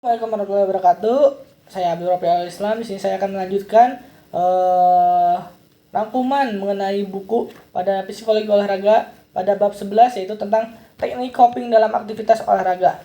Assalamualaikum warahmatullahi wabarakatuh. Saya Abdul Rafiul Islam. Di sini saya akan melanjutkan rangkuman mengenai buku pada psikologi olahraga pada bab 11, yaitu tentang teknik coping dalam aktivitas olahraga.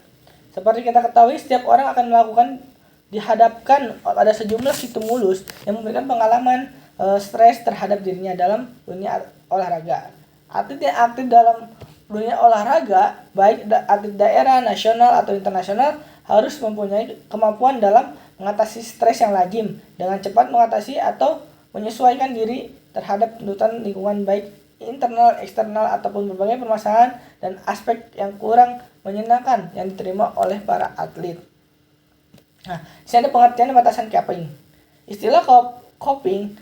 Seperti kita ketahui, setiap orang akan dihadapkan pada sejumlah stimulus yang memberikan pengalaman stres terhadap dirinya dalam dunia olahraga. Atlet yang aktif dalam dunia olahraga, baik atlet daerah, nasional, atau internasional, harus mempunyai kemampuan dalam mengatasi stres yang lazim, dengan cepat mengatasi atau menyesuaikan diri terhadap tuntutan lingkungan baik internal, eksternal, ataupun berbagai permasalahan dan aspek yang kurang menyenangkan yang diterima oleh para atlet. Nah, di sini ada pengertian dan batasan coping. Istilah coping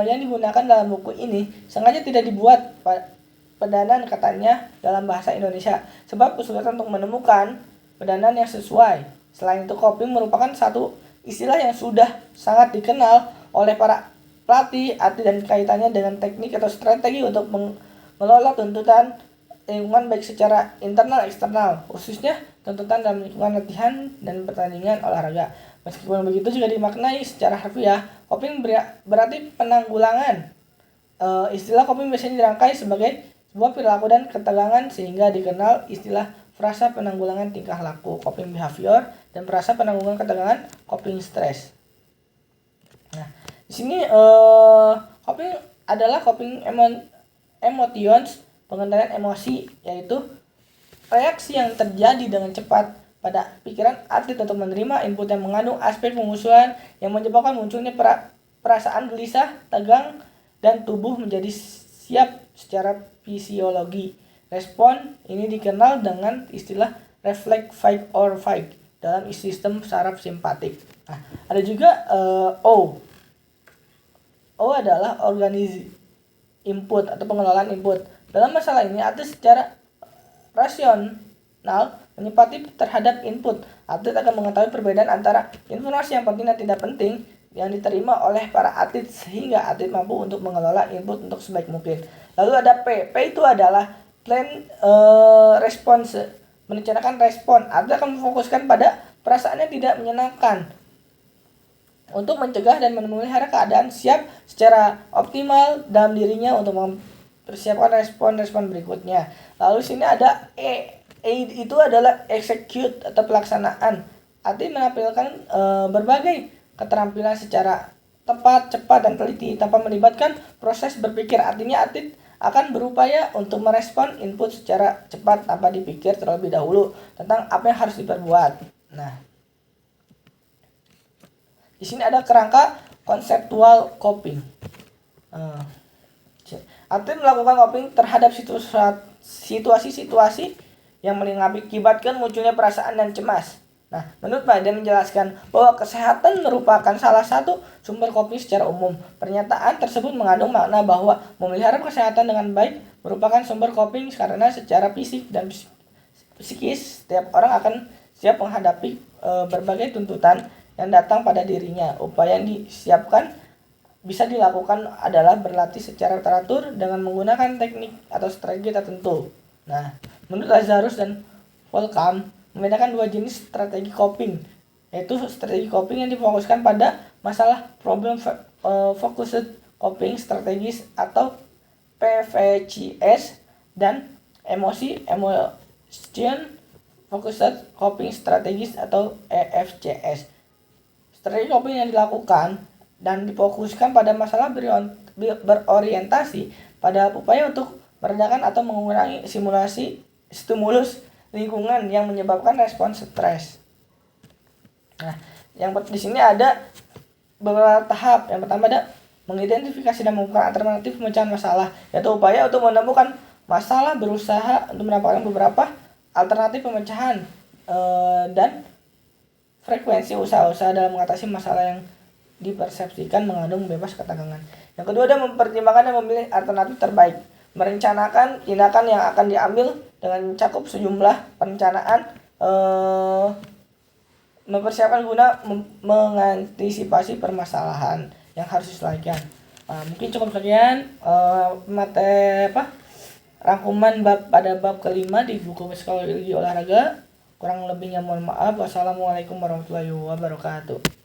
yang digunakan dalam buku ini sengaja tidak dibuat padanan katanya dalam bahasa Indonesia, sebab kesulitan untuk menemukan padanan yang sesuai. Selain itu, coping merupakan satu istilah yang sudah sangat dikenal oleh para pelatih, atlet, dan kaitannya dengan teknik atau strategi untuk mengelola tuntutan lingkungan baik secara internal eksternal, khususnya tuntutan dalam lingkungan latihan dan pertandingan olahraga. Meskipun begitu, juga dimaknai secara harfiah, coping berarti penanggulangan. Istilah coping biasanya dirangkai sebagai sebuah perilaku dan ketegangan, sehingga dikenal istilah frasa penanggulangan tingkah laku, coping behavior, dan frasa penanggulangan ketegangan, coping stress. Nah, di sini coping adalah coping emotions, pengendalian emosi, yaitu reaksi yang terjadi dengan cepat pada pikiran atlet untuk menerima input yang mengandung aspek pengusulan yang menyebabkan munculnya perasaan gelisah, tegang, dan tubuh menjadi siap secara fisiologi. Respon ini dikenal dengan istilah reflect, fight, or fight dalam sistem saraf simpatik. Nah, ada juga O. O adalah organize input atau pengelolaan input. Dalam masalah ini, atlet secara rasional menyempati terhadap input. Atlet akan mengetahui perbedaan antara informasi yang penting dan tidak penting yang diterima oleh para atlet, sehingga atlet mampu untuk mengelola input untuk sebaik mungkin. Lalu ada P. P itu adalah plan response, merencanakan respon. Atlet akan memfokuskan pada perasaan yang tidak menyenangkan untuk mencegah dan memelihara keadaan siap secara optimal dalam dirinya untuk mempersiapkan respon-respon berikutnya. Lalu sini ada E. E itu adalah execute atau pelaksanaan. Atlet menampilkan berbagai keterampilan secara tepat, cepat, dan teliti tanpa melibatkan proses berpikir. Artinya atlet akan berupaya untuk merespon input secara cepat tanpa dipikir terlebih dahulu tentang apa yang harus diperbuat. Nah, di sini ada kerangka konseptual coping. Atlet melakukan coping terhadap situasi-situasi yang mengakibatkan munculnya perasaan dan cemas. Nah, menurut Biden menjelaskan bahwa kesehatan merupakan salah satu sumber coping secara umum. Pernyataan tersebut mengandung makna bahwa memelihara kesehatan dengan baik merupakan sumber coping karena secara fisik dan psikis setiap orang akan siap menghadapi berbagai tuntutan yang datang pada dirinya. Upaya yang disiapkan bisa dilakukan adalah berlatih secara teratur dengan menggunakan teknik atau strategi tertentu. Nah, menurut Lazarus dan Volcom membedakan dua jenis strategi coping, yaitu strategi coping yang difokuskan pada masalah problem focused coping strategis atau PVCS, dan emotion focused coping strategis atau EFCS. Strategi coping yang dilakukan dan difokuskan pada masalah berorientasi pada upaya untuk meredakan atau mengurangi stimulus lingkungan yang menyebabkan respons stres. Nah, yang di sini ada beberapa tahap. Yang pertama ada mengidentifikasi dan menemukan alternatif pemecahan masalah, yaitu upaya untuk menemukan masalah, berusaha untuk mendapatkan beberapa alternatif pemecahan dan frekuensi usaha-usaha dalam mengatasi masalah yang dipersepsikan mengandung bebas ketegangan. Yang kedua ada mempertimbangkan dan memilih alternatif terbaik, merencanakan tindakan yang akan diambil dengan mencakup sejumlah perencanaan, mempersiapkan guna mengantisipasi permasalahan yang harus diselesaikan. Mungkin cukup sekian rangkuman pada bab kelima di buku psikologi olahraga. Kurang lebihnya mohon maaf. Wassalamualaikum warahmatullahi wabarakatuh.